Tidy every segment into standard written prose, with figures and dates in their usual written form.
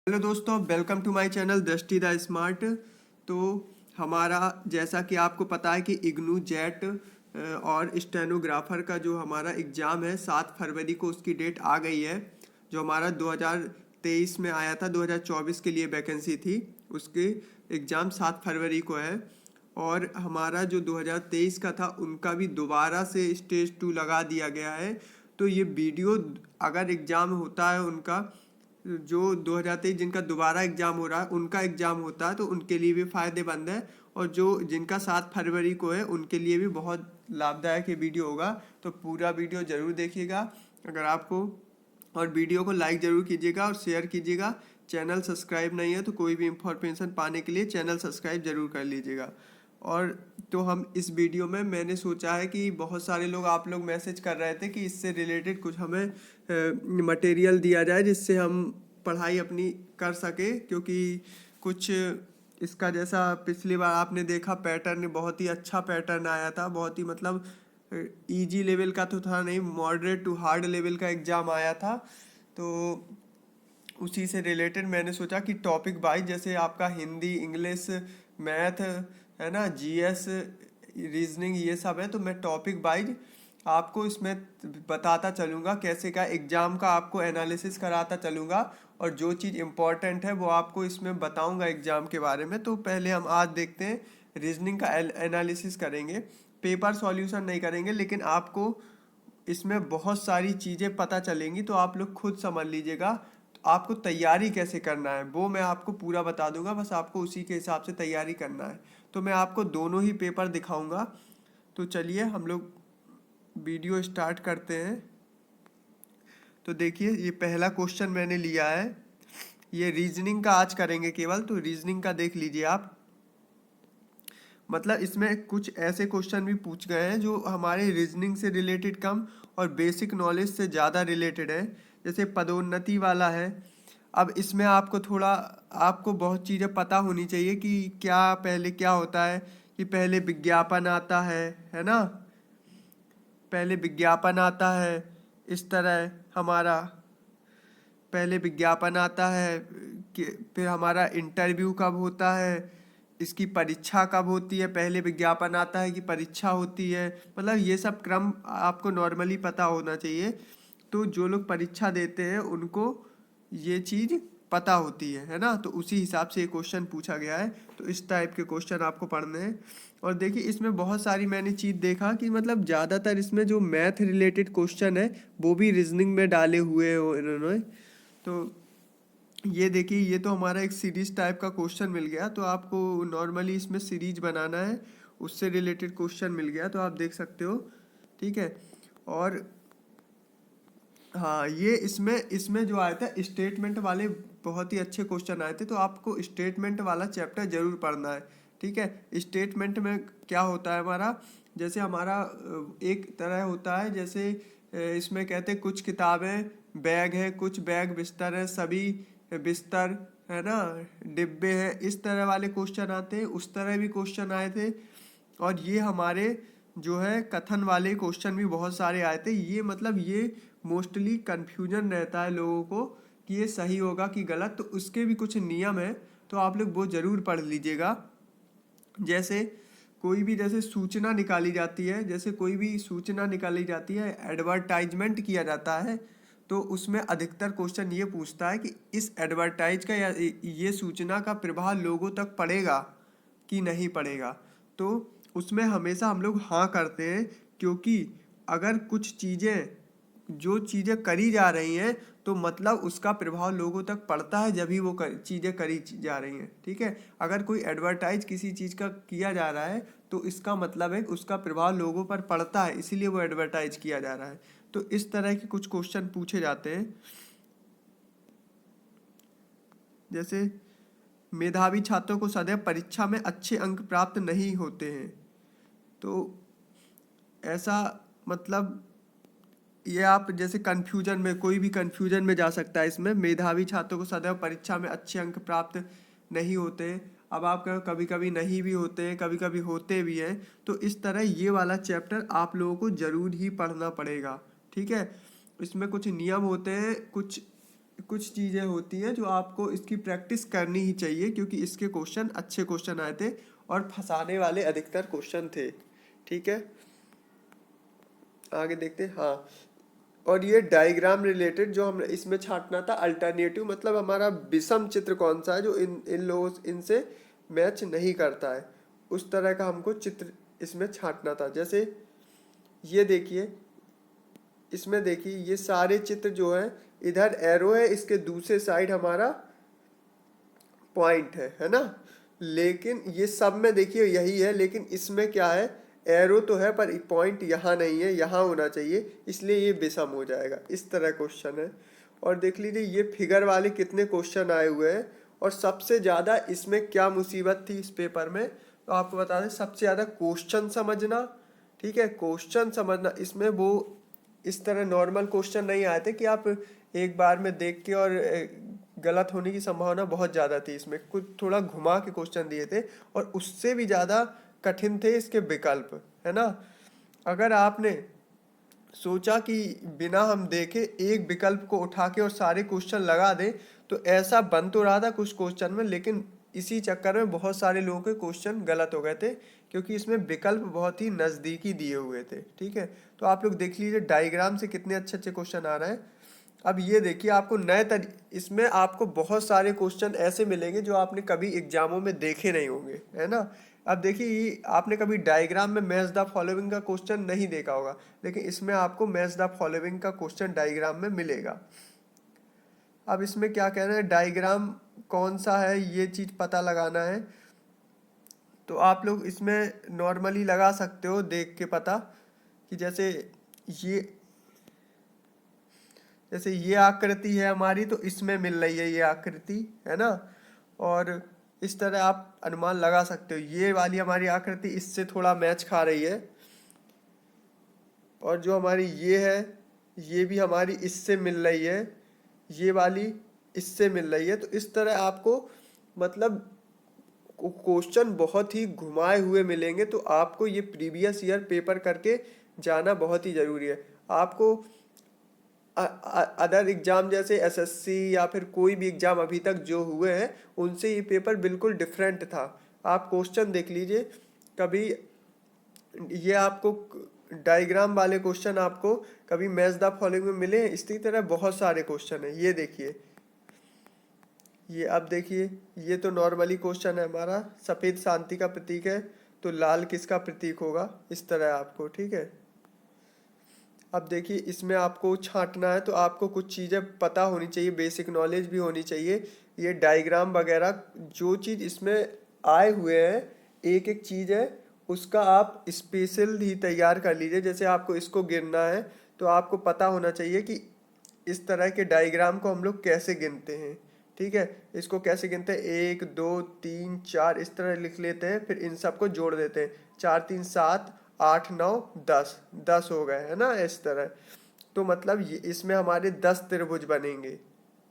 Hello दोस्तों, welcome to my channel दृष्टि the smart. तो हमारा जैसा कि आपको पता है कि इग्नू जेट और स्टेनोग्राफर का जो हमारा एग्ज़ाम है 7 फरवरी को उसकी डेट आ गई है। जो हमारा 2023 में आया था, 2024 के लिए वैकेंसी थी, उसके एग्ज़ाम 7 फरवरी को है। और हमारा जो 2023 का था उनका भी दोबारा से स्टेज 2 लगा दिया गया है। तो ये वीडियो अगर एग्ज़ाम होता है उनका, जो 2023 जिनका दोबारा एग्ज़ाम हो रहा है उनका एग्ज़ाम होता है तो उनके लिए भी फ़ायदेमंद है। और जो जिनका 7 फरवरी को है उनके लिए भी बहुत लाभदायक ये वीडियो होगा। तो पूरा वीडियो ज़रूर देखिएगा अगर आपको, और वीडियो को लाइक ज़रूर कीजिएगा और शेयर कीजिएगा। चैनल सब्सक्राइब नहीं है तो कोई भी इंफॉर्मेशन पाने के लिए चैनल सब्सक्राइब ज़रूर कर लीजिएगा। और तो हम इस वीडियो में मैंने सोचा है कि बहुत सारे लोग, आप लोग मैसेज कर रहे थे कि इससे रिलेटेड कुछ हमें मटेरियल दिया जाए जिससे हम पढ़ाई अपनी कर सके, क्योंकि कुछ इसका जैसा पिछली बार आपने देखा पैटर्न बहुत ही अच्छा पैटर्न आया था, बहुत ही मतलब इजी लेवल का तो था नहीं, मॉडरेट टू हार्ड लेवल का एग्ज़ाम आया था। तो उसी से रिलेटेड मैंने सोचा कि टॉपिक वाइज, जैसे आपका हिंदी, इंग्लिश, मैथ है ना, जीएस, रीजनिंग, ये सब है, तो मैं टॉपिक वाइज आपको इसमें बताता चलूँगा कैसे का एग्ज़ाम का आपको एनालिसिस कराता चलूँगा। और जो चीज़ इम्पोर्टेंट है वो आपको इसमें बताऊँगा एग्ज़ाम के बारे में। तो पहले हम आज देखते हैं, रीजनिंग का एनालिसिस करेंगे, पेपर सॉल्यूशन नहीं करेंगे, लेकिन आपको इसमें बहुत सारी चीज़ें पता चलेंगी तो आप लोग खुद समझ लीजिएगा। तो आपको तैयारी कैसे करना है वो मैं आपको पूरा बता दूंगा, बस आपको उसी के हिसाब से तैयारी करना है। तो मैं आपको दोनों ही पेपर दिखाऊंगा। तो चलिए हम लोग वीडियो स्टार्ट करते हैं। तो देखिए, ये पहला क्वेश्चन मैंने लिया है, ये रीजनिंग का आज करेंगे केवल, तो रीजनिंग का देख लीजिए आप। मतलब इसमें कुछ ऐसे क्वेश्चन भी पूछ गए हैं जो हमारे रीजनिंग से रिलेटेड कम और बेसिक नॉलेज से ज़्यादा रिलेटेड है। जैसे पदोन्नति वाला है। अब इसमें आपको थोड़ा, आपको बहुत चीज़ें पता होनी चाहिए कि क्या पहले क्या होता है, कि पहले विज्ञापन आता है ना, पहले विज्ञापन आता है, इस तरह हमारा पहले विज्ञापन आता है कि फिर हमारा इंटरव्यू कब होता है, इसकी परीक्षा कब होती है, पहले विज्ञापन आता है कि परीक्षा होती है, मतलब ये सब क्रम आपको नॉर्मली पता होना चाहिए। तो जो लोग परीक्षा देते हैं उनको ये चीज़ पता होती है ना। तो उसी हिसाब से ये क्वेश्चन पूछा गया है। तो इस टाइप के क्वेश्चन आपको पढ़ने हैं। और देखिए, इसमें बहुत सारी मैंने चीज़ देखा कि मतलब ज़्यादातर इसमें जो मैथ रिलेटेड क्वेश्चन है वो भी रीजनिंग में डाले हुए हैं इन्होंने। तो ये देखिए, ये तो हमारा एक सीरीज टाइप का क्वेश्चन मिल गया। तो आपको नॉर्मली इसमें सीरीज बनाना है, उससे रिलेटेड क्वेश्चन मिल गया तो आप देख सकते हो। ठीक है। और हाँ, ये इसमें इसमें जो आया था स्टेटमेंट वाले बहुत ही अच्छे क्वेश्चन आए थे, तो आपको स्टेटमेंट वाला चैप्टर जरूर पढ़ना है। ठीक है। स्टेटमेंट में क्या होता है हमारा, जैसे हमारा एक तरह होता है, जैसे इसमें कहते हैं कुछ किताबें बैग है, कुछ बैग बिस्तर है, सभी बिस्तर है ना, डिब्बे हैं, इस तरह वाले क्वेश्चन आते हैं। उस तरह भी क्वेश्चन आए थे। और ये हमारे जो है कथन वाले क्वेश्चन भी बहुत सारे आए थे। ये मतलब ये मोस्टली कन्फ्यूजन रहता है लोगों को कि ये सही होगा कि गलत, तो उसके भी कुछ नियम है, तो आप लोग वो ज़रूर पढ़ लीजिएगा। जैसे कोई भी जैसे सूचना निकाली जाती है, जैसे कोई भी सूचना निकाली जाती है, एडवर्टाइजमेंट किया जाता है, तो उसमें अधिकतर क्वेश्चन ये पूछता है कि इस एडवर्टाइज का या ये सूचना का प्रभाव लोगों तक पड़ेगा कि नहीं पड़ेगा। तो उसमें हमेशा हम लोग हाँ करते हैं, क्योंकि अगर कुछ चीज़ें, जो चीज़ें करी जा रही हैं तो मतलब उसका प्रभाव लोगों तक पड़ता है, जब ही वो चीज़ें करी जा रही हैं। ठीक है। अगर कोई एडवर्टाइज किसी चीज़ का किया जा रहा है तो इसका मतलब है कि उसका प्रभाव लोगों पर पड़ता है, इसीलिए वो एडवर्टाइज किया जा रहा है। तो इस तरह के कुछ क्वेश्चन पूछे जाते हैं। जैसे मेधावी छात्रों को सदैव परीक्षा में अच्छे अंक प्राप्त नहीं होते हैं। तो ऐसा मतलब ये आप जैसे कन्फ्यूजन में, कोई भी कन्फ्यूजन में जा सकता है। इसमें मेधावी छात्रों को सदैव परीक्षा में अच्छे अंक प्राप्त नहीं होते। अब आप कभी कभी नहीं भी होते हैं, कभी कभी होते भी हैं। तो इस तरह ये वाला चैप्टर आप लोगों को ज़रूर ही पढ़ना पड़ेगा। ठीक है। इसमें कुछ नियम होते हैं, कुछ कुछ चीज़ें होती हैं जो आपको इसकी प्रैक्टिस करनी ही चाहिए, क्योंकि इसके क्वेश्चन अच्छे क्वेश्चन आए थे और फंसाने वाले अधिकतर क्वेश्चन थे। ठीक है, आगे देखते हैं। हाँ, और ये डायग्राम रिलेटेड जो हम इसमें छांटना था, अल्टरनेटिव मतलब हमारा विषम चित्र कौन सा है जो इन इन लोगों इनसे मैच नहीं करता है, उस तरह का हमको चित्र इसमें छांटना था। जैसे ये देखिए, इसमें देखिए ये सारे चित्र जो है, इधर एरो है, इसके दूसरे साइड हमारा पॉइंट है ना। लेकिन ये सब में देखिए यही है, लेकिन इसमें क्या है, एरो तो है पर पॉइंट यहाँ नहीं है, यहाँ होना चाहिए, इसलिए ये विषम हो जाएगा। इस तरह क्वेश्चन है। और देख लीजिए ये फिगर वाले कितने क्वेश्चन आए हुए हैं, और सबसे ज़्यादा इसमें क्या मुसीबत थी इस पेपर में, तो आपको बता दें, सबसे ज़्यादा क्वेश्चन समझना। ठीक है, क्वेश्चन समझना, इसमें वो इस तरह नॉर्मल क्वेश्चन नहीं आए थे कि आप एक बार में देख के, और गलत होने की संभावना बहुत ज़्यादा थी। इसमें कुछ थोड़ा घुमा के क्वेश्चन दिए थे, और उससे भी ज़्यादा कठिन थे इसके विकल्प, है ना। अगर आपने सोचा कि बिना हम देखे एक विकल्प को उठा के और सारे क्वेश्चन लगा दे, तो ऐसा बन तो रहा था कुछ क्वेश्चन में, लेकिन इसी चक्कर में बहुत सारे लोगों के क्वेश्चन गलत हो गए थे, क्योंकि इसमें विकल्प बहुत ही नज़दीकी दिए हुए थे। ठीक है, तो आप लोग देख लीजिए डायग्राम से कितने अच्छे अच्छे क्वेश्चन आ रहे हैं। अब ये देखिए, आपको इसमें आपको बहुत सारे क्वेश्चन ऐसे मिलेंगे जो आपने कभी एग्जामों में देखे नहीं होंगे, है ना। अब देखिए, आपने कभी डायग्राम में मैच द फॉलोइंग का क्वेश्चन नहीं देखा होगा, लेकिन इसमें आपको मैच द फॉलोइंग का क्वेश्चन डायग्राम में मिलेगा। अब इसमें क्या कहना है, डायग्राम कौन सा है ये चीज़ पता लगाना है, तो आप लोग इसमें नॉर्मली लगा सकते हो देख के पता, कि ये जैसे ये आकृति है हमारी, तो इसमें मिल रही है ये आकृति, है ना। और इस तरह आप अनुमान लगा सकते हो, ये वाली हमारी आकृति इससे थोड़ा मैच खा रही है, और जो हमारी ये है, ये भी हमारी इससे मिल रही है, ये वाली इससे मिल रही है। तो इस तरह आपको मतलब क्वेश्चन बहुत ही घुमाए हुए मिलेंगे, तो आपको ये प्रीवियस ईयर पेपर करके जाना बहुत ही ज़रूरी है। आपको अदर एग्ज़ाम जैसे एसएससी या फिर कोई भी एग्ज़ाम अभी तक जो हुए हैं, उनसे ये पेपर बिल्कुल डिफरेंट था। आप क्वेश्चन देख लीजिए, कभी ये आपको डायग्राम वाले क्वेश्चन आपको कभी मैच द फॉलोइंग में मिले हैं, इसी तरह बहुत सारे क्वेश्चन हैं। ये देखिए, ये अब देखिए, ये तो नॉर्मली क्वेश्चन है हमारा, सफ़ेद शांति का प्रतीक है, तो लाल किसका प्रतीक होगा, इस तरह आपको। ठीक है, अब देखिए इसमें आपको छांटना है, तो आपको कुछ चीज़ें पता होनी चाहिए, बेसिक नॉलेज भी होनी चाहिए। ये डायग्राम वगैरह जो चीज़ इसमें आए हुए हैं, एक एक चीज़ है, उसका आप स्पेशल ही तैयार कर लीजिए। जैसे आपको इसको गिनना है, तो आपको पता होना चाहिए कि इस तरह के डायग्राम को हम लोग कैसे गिनते हैं। ठीक है, इसको कैसे गिनते हैं, 1 2 3 4 इस तरह लिख लेते हैं, फिर इन सबको जोड़ देते हैं, 4 3 7 8 9 10, 10 हो गए, है ना, इस तरह। तो मतलब ये इसमें हमारे 10 त्रिभुज बनेंगे।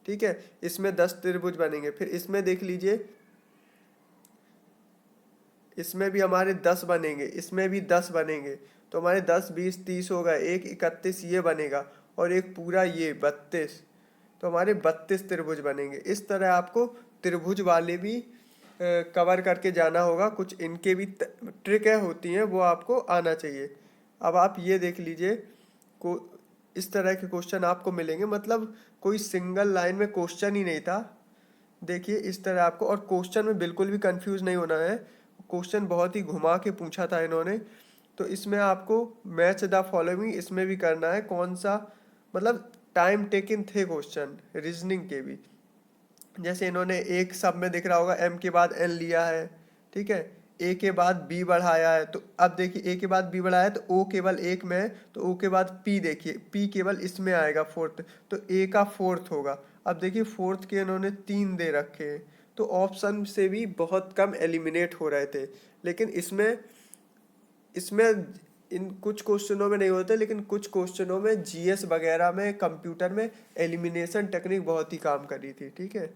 ठीक है, इसमें 10 त्रिभुज बनेंगे। फिर इसमें देख लीजिए, इसमें भी हमारे 10 बनेंगे, इसमें भी 10 बनेंगे, तो हमारे 10 20 30 हो गए, एक 31 ये बनेगा, और एक पूरा ये 32, तो हमारे 32 त्रिभुज बनेंगे। इस तरह आपको त्रिभुज वाले भी कवर करके जाना होगा। कुछ इनके भी ट्रिक होती हैं, वो आपको आना चाहिए। अब आप ये देख लीजिए, को इस तरह के क्वेश्चन आपको मिलेंगे, मतलब कोई सिंगल लाइन में क्वेश्चन ही नहीं था। देखिए इस तरह आपको, और क्वेश्चन में बिल्कुल भी कंफ्यूज नहीं होना है, क्वेश्चन बहुत ही घुमा के पूछा था इन्होंने। तो इसमें आपको मैच द फॉलोइंग इसमें भी करना है, कौन सा, मतलब टाइम टेकिंग थे क्वेश्चन रीजनिंग के भी। जैसे इन्होंने एक सब में दिख रहा होगा एम के बाद एन लिया है, ठीक है, ए के बाद बी बढ़ाया है, तो अब देखिए ए के बाद बी बढ़ाया है, तो ओ केवल एक में है, तो ओ के बाद पी, देखिए पी केवल इसमें आएगा फोर्थ, तो ए का फोर्थ होगा। अब देखिए फोर्थ के इन्होंने 3 दे रखे हैं, तो ऑप्शन से भी बहुत कम एलिमिनेट हो रहे थे। लेकिन इसमें इसमें इन कुछ क्वेश्चनों में नहीं होते, लेकिन कुछ क्वेश्चनों में जीएस वगैरह में, कंप्यूटर में एलिमिनेशन टेक्निक बहुत ही काम करी थी। ठीक है,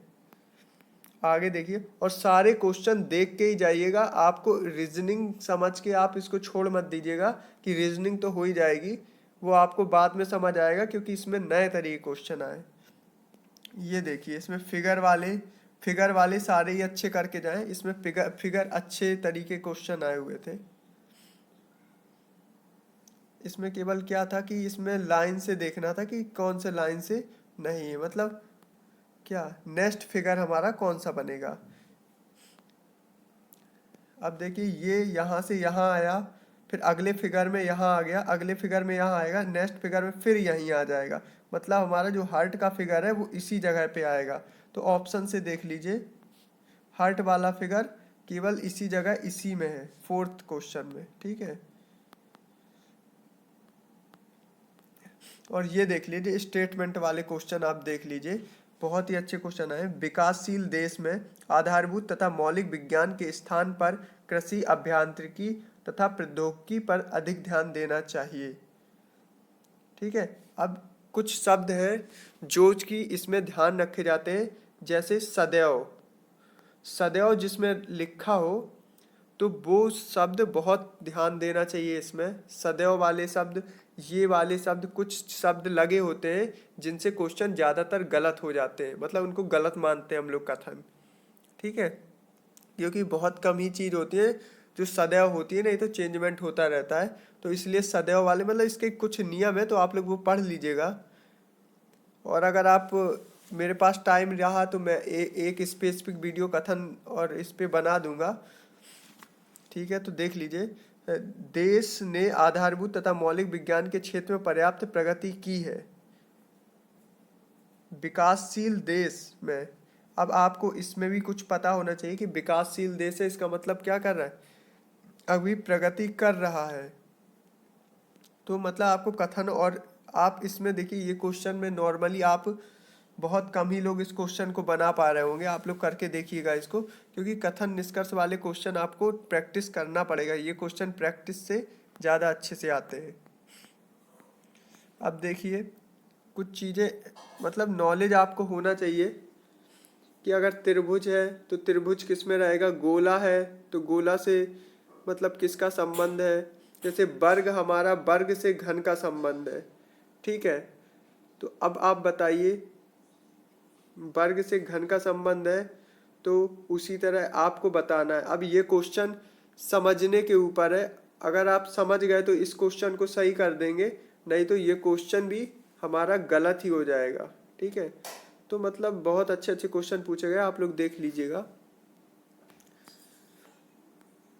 आगे देखिए, और सारे क्वेश्चन देख के ही जाइएगा, आपको रीजनिंग समझ के आप इसको छोड़ मत दीजिएगा कि रीजनिंग तो हो ही जाएगी, वो आपको बाद में समझ आएगा, क्योंकि इसमें नए तरीके क्वेश्चन आए। ये देखिए इसमें फिगर वाले सारे ही अच्छे करके जाएं, इसमें फिगर फिगर अच्छे तरीके क्वेश्चन आए हुए थे। इसमें केवल क्या था कि इसमें लाइन से देखना था कि कौन से लाइन से नहीं है, मतलब क्या नेक्स्ट फिगर हमारा कौन सा बनेगा। अब देखिए ये यहाँ से यहाँ आया, फिर अगले फिगर में यहाँ आ गया, अगले फिगर में यहाँ आएगा, नेक्स्ट फिगर में फिर यहीं आ जाएगा। मतलब हमारा जो हार्ट का फिगर है वो इसी जगह पे आएगा। तो ऑप्शन से देख लीजिए, हार्ट वाला फिगर केवल इसी जगह इसी में है, फोर्थ क्वेश्चन में। ठीक है, और ये देख लीजिए स्टेटमेंट वाले क्वेश्चन आप देख लीजिए, बहुत ही अच्छे क्वेश्चन आए। विकासशील देश में आधारभूत तथा मौलिक विज्ञान के स्थान पर कृषि, अभियांत्रिकी तथा प्रौद्योगिकी पर अधिक ध्यान देना चाहिए। ठीक है, अब कुछ शब्द हैं जो कि इसमें ध्यान रखे जाते हैं, जैसे सदैव। सदैव जिसमें लिखा हो तो वो शब्द बहुत ध्यान देना चाहिए इसमें। सदैव वाले शब्द, ये वाले शब्द, कुछ शब्द लगे होते हैं जिनसे क्वेश्चन ज़्यादातर गलत हो जाते हैं, मतलब उनको गलत मानते हैं हम लोग कथन। ठीक है, क्योंकि बहुत कम ही चीज़ होती है जो सदैव होती है, नहीं तो चेंजमेंट होता रहता है। तो इसलिए सदैव वाले मतलब इसके कुछ नियम है, तो आप लोग वो पढ़ लीजिएगा। और अगर आप मेरे पास टाइम रहा तो मैं एक स्पेसिफिक वीडियो कथन और इस पे बना दूंगा। ठीक है, तो देख लीजिए, देश ने आधारभूत तथा मौलिक विज्ञान के क्षेत्र में पर्याप्त प्रगति की है। विकासशील देश में, अब आपको इसमें भी कुछ पता होना चाहिए कि विकासशील देश है इसका मतलब क्या कर रहा है, अभी प्रगति कर रहा है। तो मतलब आपको कथन, और आप इसमें देखिए ये क्वेश्चन में नॉर्मली आप बहुत कम ही लोग इस क्वेश्चन को बना पा रहे होंगे, आप लोग करके देखिएगा इसको, क्योंकि कथन निष्कर्ष वाले क्वेश्चन आपको प्रैक्टिस करना पड़ेगा। ये क्वेश्चन प्रैक्टिस से ज़्यादा अच्छे से आते हैं। अब देखिए कुछ चीज़ें, मतलब नॉलेज आपको होना चाहिए कि अगर त्रिभुज है तो त्रिभुज किस में रहेगा, गोला है तो गोला से मतलब किसका संबंध है। जैसे वर्ग, हमारा वर्ग से घन का संबंध है। ठीक है, तो अब आप बताइए, वर्ग से घन का संबंध है तो उसी तरह आपको बताना है। अब ये क्वेश्चन समझने के ऊपर है, अगर आप समझ गए तो इस क्वेश्चन को सही कर देंगे, नहीं तो ये क्वेश्चन भी हमारा गलत ही हो जाएगा। ठीक है, तो मतलब बहुत अच्छे अच्छे क्वेश्चन पूछे गए, आप लोग देख लीजिएगा।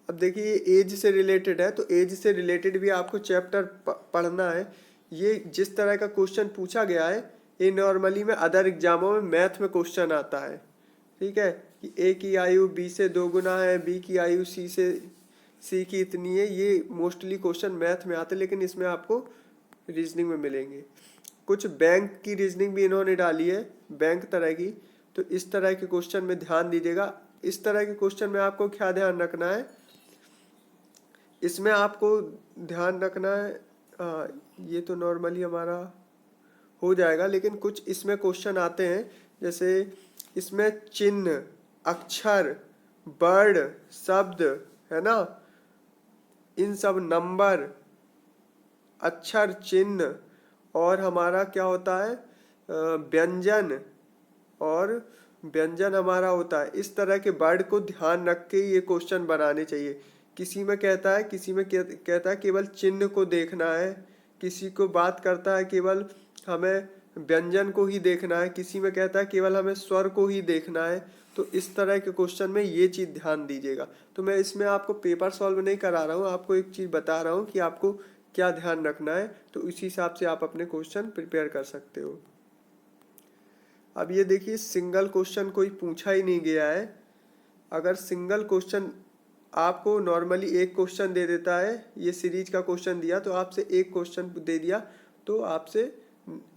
अब देखिए एज से रिलेटेड है, तो एज से रिलेटेड भी आपको चैप्टर पढ़ना है। ये जिस तरह का क्वेश्चन पूछा गया है, ये नॉर्मली में अदर एग्जामों में मैथ में क्वेश्चन आता है। ठीक है, कि ए की आयु बी से 2 गुना है, बी की आयु सी की इतनी है, ये मोस्टली क्वेश्चन मैथ में आते हैं, लेकिन इसमें आपको रीजनिंग में मिलेंगे। कुछ बैंक की रीजनिंग भी इन्होंने डाली है, बैंक तरह की, तो इस तरह के क्वेश्चन में ध्यान दीजिएगा। इस तरह के क्वेश्चन में आपको क्या ध्यान रखना है, इसमें आपको ध्यान रखना है, ये तो नॉर्मली हमारा हो जाएगा, लेकिन कुछ इसमें क्वेश्चन आते हैं, जैसे इसमें चिन्ह, अक्षर, वर्ड, शब्द है ना, इन सब नंबर, अक्षर, चिन्ह, और हमारा क्या होता है व्यंजन, और व्यंजन हमारा होता है। इस तरह के वर्ड को ध्यान रख के ये क्वेश्चन बनाने चाहिए। किसी में कहता है, किसी में कहता है केवल चिन्ह को देखना है, किसी को बात करता है केवल हमें व्यंजन को ही देखना है, किसी में कहता है केवल हमें स्वर को ही देखना है। तो इस तरह के क्वेश्चन में ये चीज़ ध्यान दीजिएगा। तो मैं इसमें आपको पेपर सॉल्व नहीं करा रहा हूँ, आपको एक चीज़ बता रहा हूँ कि आपको क्या ध्यान रखना है, तो इसी हिसाब से आप अपने क्वेश्चन प्रिपेयर कर सकते हो। अब ये देखिए सिंगल क्वेश्चन कोई पूछा ही नहीं गया है। अगर सिंगल क्वेश्चन आपको नॉर्मली एक क्वेश्चन दे देता है, ये सीरीज का क्वेश्चन दिया तो आपसे एक क्वेश्चन दे दिया तो आपसे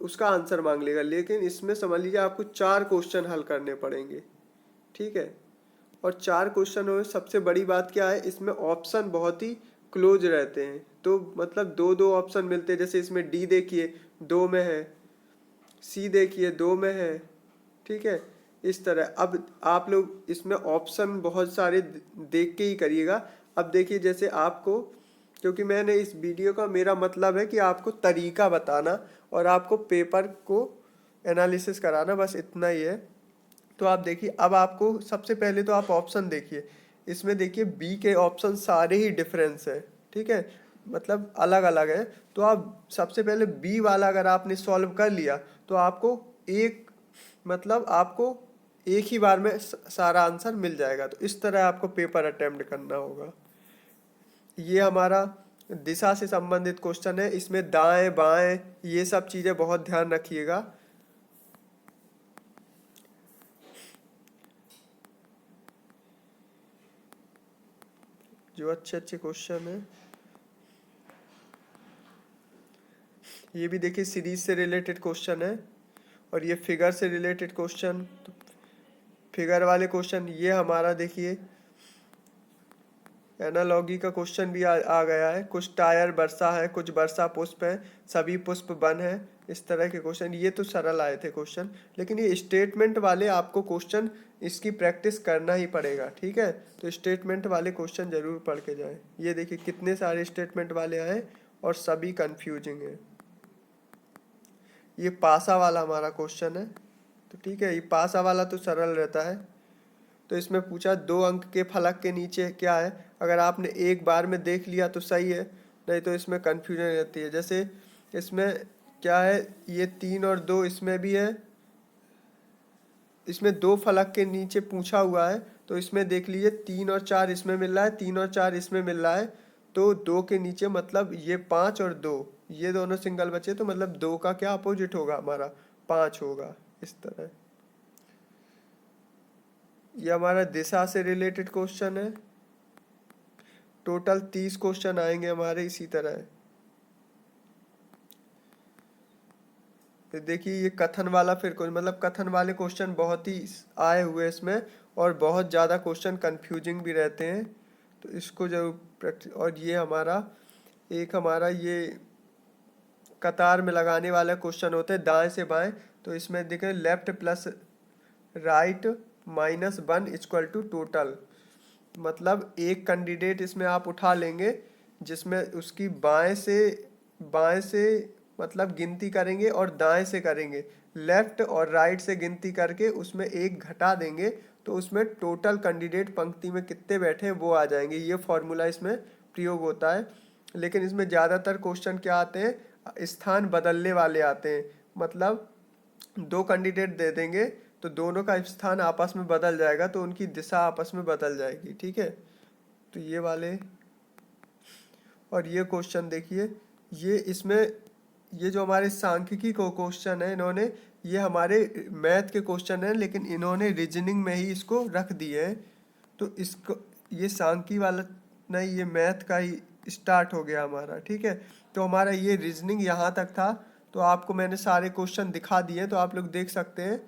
उसका आंसर मांग लेगा, लेकिन इसमें समझ लीजिए आपको 4 क्वेश्चन हल करने पड़ेंगे। ठीक है, और 4 क्वेश्चन में सबसे बड़ी बात क्या है, इसमें ऑप्शन बहुत ही क्लोज रहते हैं, तो मतलब 2-2 ऑप्शन मिलते हैं। जैसे इसमें डी देखिए 2 में है, सी देखिए 2 में है। ठीक है, इस तरह अब आप लोग इसमें ऑप्शन बहुत सारे देख के ही करिएगा। अब देखिए जैसे आपको, क्योंकि मैंने इस वीडियो का मेरा मतलब है कि आपको तरीका बताना और आपको पेपर को एनालिसिस कराना, बस इतना ही है। तो आप देखिए, अब आपको सबसे पहले तो आप ऑप्शन देखिए, इसमें देखिए बी के ऑप्शन सारे ही डिफरेंस है, ठीक है, मतलब अलग अलग है। तो आप सबसे पहले बी वाला अगर आपने सॉल्व कर लिया तो आपको एक, मतलब आपको एक ही बार में सारा आंसर मिल जाएगा। तो इस तरह आपको पेपर अटेम्प्ट करना होगा। ये हमारा दिशा से संबंधित क्वेश्चन है, इसमें दाएं बाएं ये सब चीज़ें बहुत ध्यान रखिएगा। जो अच्छे अच्छे क्वेश्चन है, ये भी देखिए सीरीज से रिलेटेड क्वेश्चन है, और ये फिगर से रिलेटेड क्वेश्चन। तो फिगर वाले क्वेश्चन ये हमारा देखिए एनालॉगी का क्वेश्चन भी आ गया है। कुछ टायर वर्षा है, कुछ वर्षा पुष्प है, सभी पुष्प वन है, इस तरह के क्वेश्चन। ये तो सरल आए थे क्वेश्चन, लेकिन ये स्टेटमेंट वाले आपको क्वेश्चन इसकी प्रैक्टिस करना ही पड़ेगा, ठीक है। तो स्टेटमेंट वाले क्वेश्चन जरूर पढ़ के जाएं। ये देखिए कितने सारे स्टेटमेंट वाले आए और सभी कंफ्यूजिंग है। ये पासा वाला हमारा क्वेश्चन है, तो ठीक है, ये पासा वाला तो सरल रहता है। तो इसमें पूछा 2 अंक के फलक के नीचे क्या है। अगर आपने एक बार में देख लिया तो सही है, नहीं तो इसमें कन्फ्यूजन रहती है। जैसे इसमें क्या है, ये 3 और 2 इसमें भी है, इसमें 2 फलक के नीचे पूछा हुआ है। तो इसमें देख लीजिए 3 और 4 इसमें मिल रहा है, 3 और 4 इसमें मिल रहा है। तो 2 के नीचे मतलब ये 5 और 2 ये दोनों सिंगल बचे, तो मतलब 2 का क्या अपोजिट होगा, हमारा 5 होगा, इस तरह। ये हमारा दिशा से रिलेटेड क्वेश्चन है। टोटल 30 क्वेश्चन आएंगे हमारे इसी तरह। देखिए ये कथन वाला फिर कोई, मतलब कथन वाले क्वेश्चन बहुत ही आए हुए इसमें, और बहुत ज़्यादा क्वेश्चन कंफ्यूजिंग भी रहते हैं, तो इसको जरूर प्रैक्टिस। और ये हमारा एक हमारा ये कतार में लगाने वाला क्वेश्चन होते हैं दाएं से बाएं। तो इसमें देखें left plus right -1 equal to total, मतलब एक कैंडिडेट इसमें आप उठा लेंगे जिसमें उसकी बाएं से मतलब गिनती करेंगे और दाएं से करेंगे, लेफ्ट और राइट से गिनती करके उसमें एक घटा देंगे, तो उसमें टोटल कैंडिडेट पंक्ति में कितने बैठे हैं वो आ जाएंगे। ये फॉर्मूला इसमें प्रयोग होता है। लेकिन इसमें ज़्यादातर क्वेश्चन क्या आते हैं, स्थान बदलने वाले आते हैं, मतलब 2 कैंडिडेट दे देंगे तो दोनों का स्थान आपस में बदल जाएगा, तो उनकी दिशा आपस में बदल जाएगी, ठीक है। तो ये वाले, और ये क्वेश्चन देखिए, ये इसमें ये जो हमारे सांख्यिकी को क्वेश्चन है, इन्होंने ये हमारे मैथ के क्वेश्चन हैं, लेकिन इन्होंने रीजनिंग में ही इसको रख दिए हैं। तो इसको ये सांख्यिकी वाला नहीं, ये मैथ का ही स्टार्ट हो गया हमारा, ठीक है। तो हमारा ये रीजनिंग यहाँ तक था। तो आपको मैंने सारे क्वेश्चन दिखा दिए, तो आप लोग देख सकते हैं